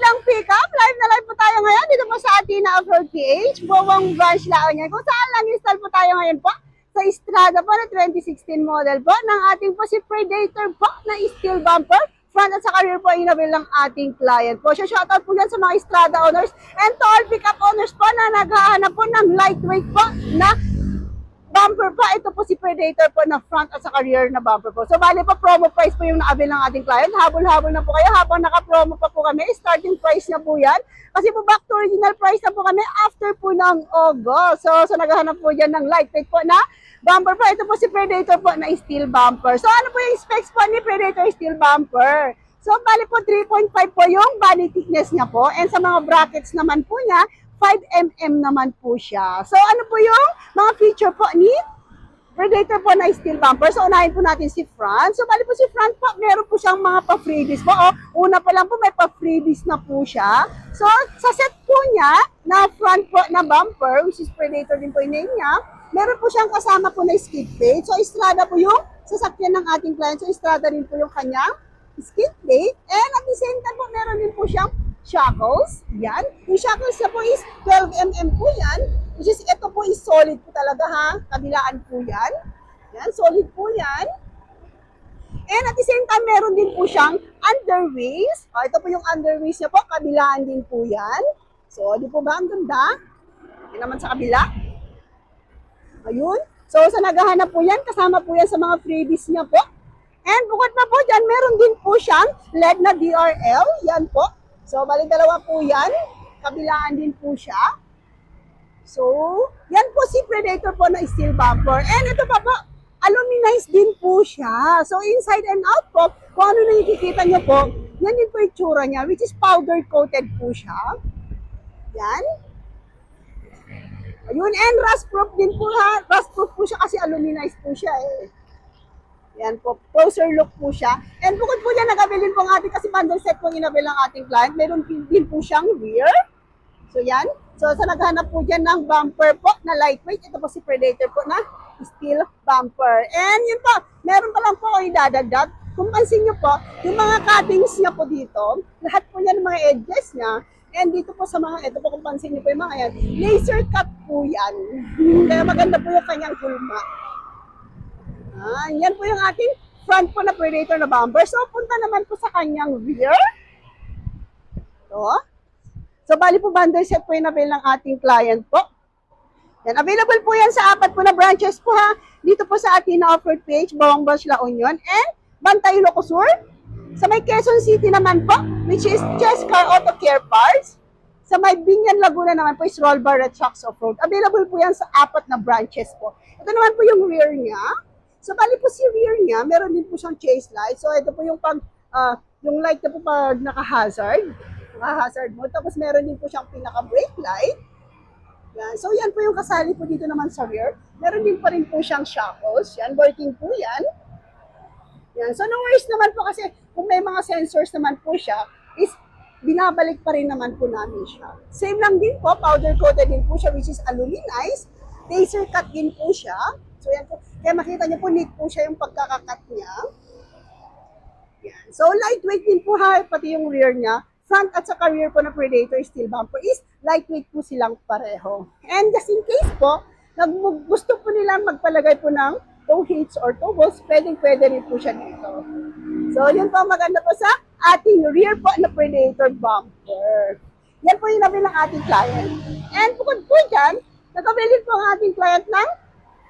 magandang pick-up. Live na live po tayo ngayon dito po sa ating na-upload PH, Bowang Branch Laon yan. Kung saan lang install po tayo ngayon po sa Estrada po na 2016 model po ng ating po si Predator po na steel bumper. Front at sa rear po inabil ng ating client po. So shoutout po yan sa mga Estrada owners and to all pick-up owners po na naghahanap po ng lightweight po na bumper po. Ito po si Predator po na front at sa rear na bumper po. So bali po promo price po yung na-avail ng ating client. Habol-habol na po kayo habang naka-promo pa po kami. Starting price na po yan. Kasi po back to original price na po kami after po ng August. So naghahanap po dyan ng lightweight po na bumper po. Ito po si Predator po na steel bumper. So ano po yung specs po ni Predator steel bumper? So bali po 3.5 po yung body thickness niya po. And sa mga brackets naman po niya, 5mm naman po siya. So ano po yung mga feature po ni Predator po na steel bumper? So unahin po natin si front. So bali po si front po, meron po siyang mga pa-freebies po. Una pa lang po may pa-freebies na po siya. So sa set po niya na front po na bumper, which is Predator din po yung name niya, meron po siyang kasama po na skid plate. So Estrada po yung sasakyan ng ating client. So Estrada rin po yung kanyang skid plate. And at the same time po, meron din po siyang shackles. Yan. Yung shackles na po is 12mm po yan. Which is, ito po is solid po talaga ha. Kabilaan po yan. Yan, solid po yan. And at the same time, meron din po siyang underways. Ito po yung underways niya po. Kabilaan din po yan. So, di po ba ang ganda? Yan naman sa kabila. Ayun. So, sa naghahanap po yan, kasama po yan sa mga freebies niya po. And bukod pa po dyan, meron din po siyang LED na DRL. Yan po. So, bali dalawa po yan. Kabilaan din po siya. So, yan po si Predator po na steel bumper. And ito pa po, aluminized din po siya. So, inside and out po, kung ano na nakikita niyo po, yan din po yung tsura niya, which is powder coated po siya. Yan. Ayun, and rust proof din po ha. Rust proof po siya kasi aluminized po siya eh. Yan po, closer look po siya. And bukod po dyan, nag-availin po ang ating kasi bundle set po inabil ng ating client. Meron din po siyang rear. So yan. So sa naghanap po dyan ng bumper po na lightweight, ito po si Predator po na steel bumper. And yun po, meron pa lang po ako idadagdag. Kung pansin nyo po, yung mga cuttings niya po dito, lahat po yan ng mga edges niya. And dito po sa mga, ito po kung pansin nyo po yung mga yan, laser cut po yan. Kaya maganda po yung kanyang hulma. Yan po yung ating front po na Predator na bumper. So, punta naman po sa kanyang rear. So, bali po bundle set po yung avail ng ating client po. Yan, available po yan sa 4 po na branches po ha. Dito po sa ating na-offered page, Bawang Branch La Union and Bantay Ilocos Sur. Sa may Quezon City naman po, which is Chescar Auto Care Parts. Sa may Binyan Laguna naman po is Roll Bar at Shocks Off-Road. Available po yan sa 4 na branches po. Ito naman po yung rear niya. So, bali po si rear niya, meron din po siyang chase light. So, ito po yung yung light na po pag naka-hazard. Naka-hazard mode. Tapos, meron din po siyang pinaka-brake light. Yan. So, yan po yung kasali po dito naman sa rear. Meron din pa rin po siyang shackles. Yan, working po yan. Yan. So, no worries naman po kasi kung may mga sensors naman po siya, is binabalik pa rin naman po namin siya. Same lang din po, powder coated din po siya, which is aluminized. Laser cut din po siya. So, yan po. Kaya makita niyo po, neat po siya yung pagkakakat niya. Yan. So, lightweight din po ha, pati yung rear niya. Front at sa rear po na Predator steel bumper is lightweight po silang pareho. And just in case po, gusto po nilang magpalagay po ng toe hitch or toe bolts, pwede rin po siya dito. So, yun po maganda po sa ating rear po na Predator bumper. Yan po yung nabil ng ating client. And bukod po dyan, nag-avail po ang ating client ng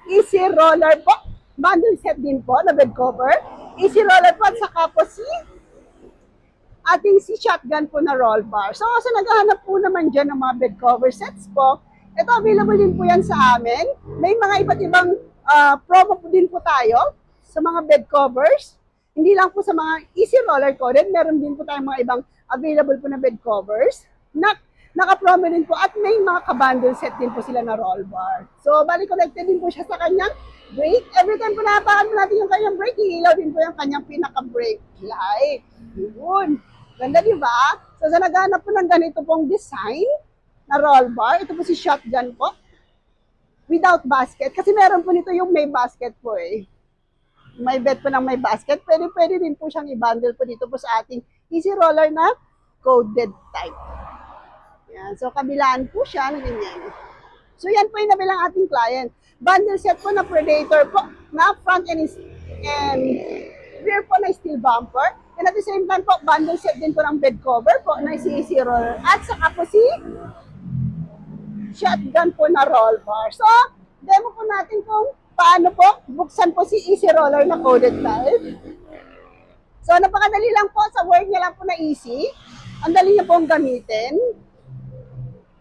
easy roller po. Bundle set din po na bed cover. Easy roller po at saka po ating shotgun po na roll bar. So, naghahanap po naman dyan ng mga bed cover sets po. Ito, available din po yan sa amin. May mga iba't ibang promo po din po tayo sa mga bed covers. Hindi lang po sa mga easy roller coated. Meron din po tayong mga ibang available po na bed covers. Naka-promo din po at may mga ka-bundle set din po sila na roll bar. So, bali connected din po siya sa kanyang brake. Every time po napakan mo natin yung kanyang brake, ilaw din po yung kanyang pinaka-brake light. Yun. Ganda, di ba? So, sa naghanap po ng ganito pong design na roll bar, ito po si shotgun po. Without basket. Kasi meron po nito yung may basket po eh. May bed po ng may basket. Pwede din po siyang i-bundle po dito po sa ating easy roller na coated type. Yan. So, kabilaan po siya ng ganyan. So, yan po yung nabilang ating client. Bundle set po na Predator po na front and rear po na steel bumper. And at the same time po, bundle set din po ng bed cover po na CAC roller. At saka po si shotgun po na roll bar. So, demo po natin kung paano po buksan po si easy roller na coated type. So, napakadali lang po. Sa word niya lang po na easy. Ang dali niya pong gamitin.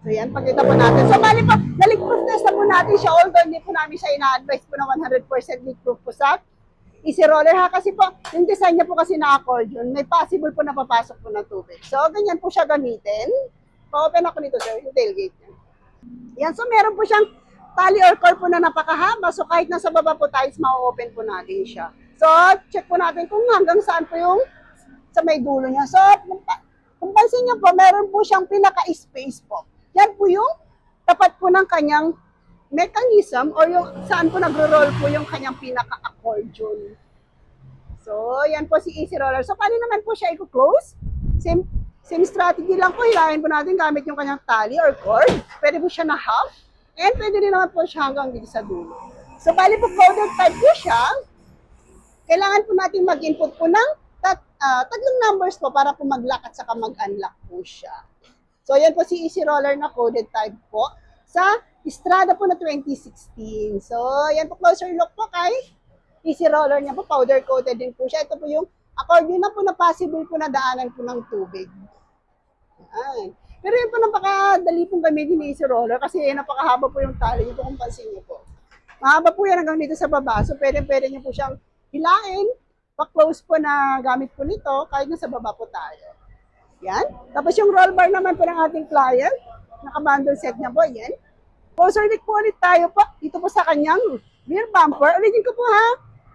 So, yan. Pakita po natin. So, bali po, na-leak-proof test na po natin siya. Although, hindi po namin siya ina-advise po na 100% leak-proof po sa easy roller ha. Kasi po, yung design niya po kasi na-accordion. May possible po na papasok po ng tubig. So, ganyan po siya gamitin. Pa-open ako nito, sir. Yung tailgate niya. Yan. So, meron po siyang tali or cord po na napakahaba. So, kahit nasa baba po tayo, ma-open po natin siya. So, check po natin kung hanggang saan po yung sa may dulo niya. So, kung pansin niyo po, meron po siyang pinaka-space po. Yan po yung tapat po ng kanyang mechanism or yung saan po nagro-roll po yung kanyang pinaka-accordion. So, yan po si easy roller. So, paano naman po siya i-close? Same strategy lang po. Hilahin po natin gamit yung kanyang tali or cord. Pwede po siya na half. And pwede rin naman po siya hanggang dito sa dulo. So, bali po coated type po siya. Kailangan po natin mag-input po ng tatlong numbers po para po mag-lock at saka mag-unlock po siya. So, yan po si easy roller na coated type po sa Strada po na 2016. So, yan po closer look po kay easy roller niya po. Powder coated din po siya. Ito po yung accordion na po na possible po na daanan po ng tubig. Yan. Pero yun po napakadali pong gamitin ni easy roller kasi napakahaba po yung tali nito kung pansin niyo po. Mahaba po yan hanggang dito sa baba. So, pwede niyo po siyang hilain, pa-close po na gamit po nito kahit nasa baba po tayo. Yan. Tapos yung roll bar naman po ng ating client, naka-bundle set niya po, yan. Closer look po ulit tayo po, dito po sa kanyang rear bumper. Ulitin ko po ha,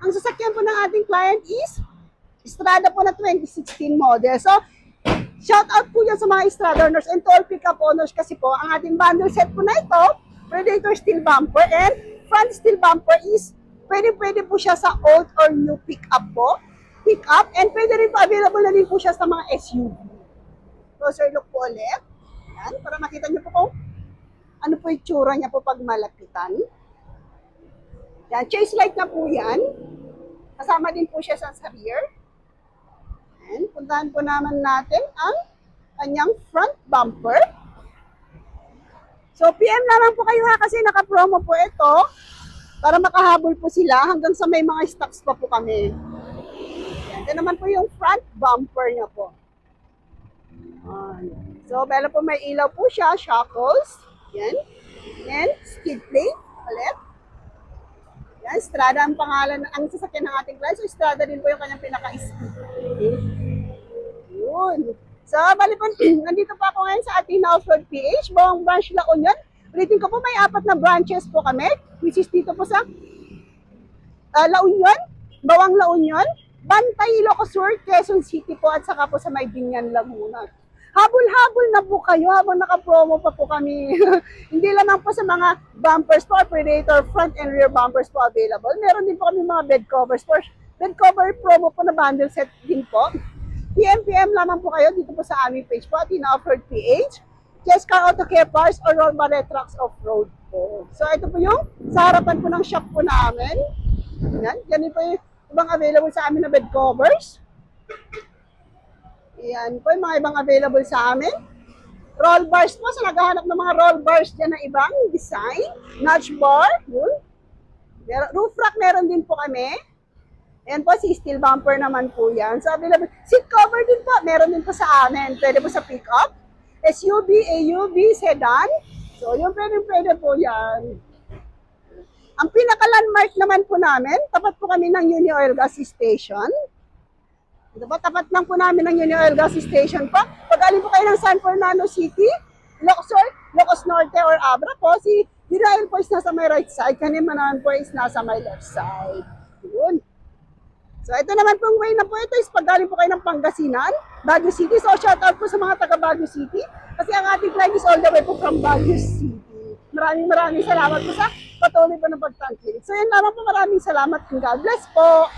ang sasakyan po ng ating client is Strada po na 2016 model. So, shout out po yan sa mga Strada owners and to all pickup owners kasi po, ang ating bundle set po na ito, Predator steel bumper and front steel bumper is pwede po siya sa old or new pickup po. Pickup and pwede rin po available na din po siya sa mga SUV. Closer look po ulit. Yan, para makita niyo po kung ano po yung tsura niya po pag malapitan. Yan, chase light na po yan. Kasama din po siya sa rear. Yan, puntahan po naman natin ang kanyang front bumper. So, PM naman po kayo ha kasi naka-promo po ito para makahabol po sila hanggang sa may mga stocks pa po kami. Yan, ito naman po yung front bumper niya po. So, meron po may ilaw po siya, shackles. Yan. And skid plate. Ulit. Yan, Strada ang pangalan, ang sasakyan ng ating client. So, Strada din po yung kanyang pinaka-skid plate. Yun. So, bali po, nandito pa ako ngayon sa ating Off-Road PH, Bawang Branch La Union. Ulitin ko po, may 4 na branches po kami, which is dito po sa La Union, Bawang La Union, Bantay, Ilocos Sur, Quezon City po, at saka po sa May Binyan, Laguna. Habol-habol na po kayo habang naka-promo pa po kami. Hindi lamang po sa mga bumpers po, Predator, front and rear bumpers po available. Meron din po kami mga bed covers po. Bed cover promo po na bundle set din po. PM lamang po kayo dito po sa aming page po at Off-Road PH. Just Car Auto Care Parts or Roll Barre Trucks Off-Road po. So ito po yung sa harapan po ng shop po namin. Yan po yung ibang available sa amin na bed covers. Yan po yung mga ibang available sa amin. Roll bars po. Sa naghahanap ng mga roll bars dyan na ibang design. Notch bar. Yun. Roof rack meron din po kami. Ayan po, si steel bumper naman po yan. So, available. Seat cover din po. Meron din po sa amin. Pwede po sa pickup. SUV, AUV, sedan. So, yung pwede po yan. Ang pinaka-landmark naman po namin, tapat po kami ng Uni Oil Gas Station. Diba? Tapat lang po namin ng Uni Oil Gas Station po. Pag alin po kayo ng San Fernando City, Ilocos Norte or Abra po, si Uni Oil po is nasa may right side, kanina naman po is nasa may left side. Yun. So, ito naman pong way na po ito is pag galing po kayo ng Pangasinan, Baguio City. So, shout out po sa mga taga Baguio City kasi ang ating client is all the way po from Baguio City. Maraming salamat po sa patuloy po ng pagtangkilik. So, yan naman po, maraming salamat and God bless po.